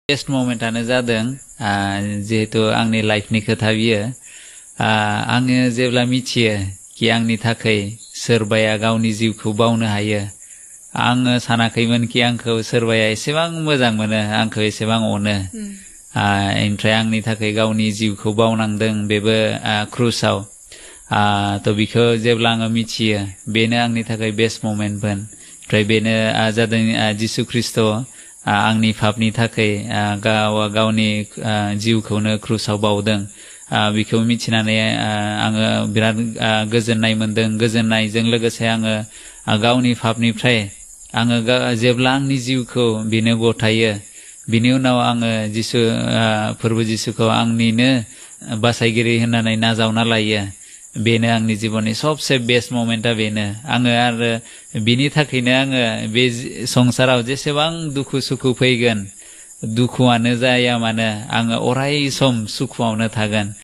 best मोमेन्टानो जादों जिहेतु आंनि लाइफनि खोथा बियो आङो जेब्ला मिथियो कि आंनि थाखाय सोरबाया गावनि जिउखौ बावनो हायो आङो सानाखैमोन कि आंखौ सोरबाया एसेबां मोजां मोनो आंखौ एसेबां अनो ओमफ्राय आंनि थाखाय गावनि जिउखौ बावनांदों बेबो क्रुसाव तो बिखौ जेब्ला आङो मिथियो बेनो आंनि थाखाय बेस्ट मोमेन्टमोन ओमफ्राय बेनो जादों जिसु ख्रिस्ट आंनि पापनि थाखाय गावनि जिउखौनो क्रुसाव बावदों बिखौ मिथिनानै आङो बिराद गोजोननाय मोनदों गोजोननायजों लोगोसे आङो गावनि पापनिफ्राय आङो जेब्ला आंनि जिउखौ बिनो गथायो बिनि उनाव आङो जिसु फोरबो जिसुखौ आंनिनो बासायगिरि होननानै नाजावना लायो बेनो आंनि जिबननि सबसे बेस्ट मोमेन्टआ बेनो आङो आरो बिनि थाखायनो आङो बे संसाराव जेसेबां दुखु सुखु फैगोन दुखुआनो जाया मानो आङो अराय सम सुखुआवनो थागोन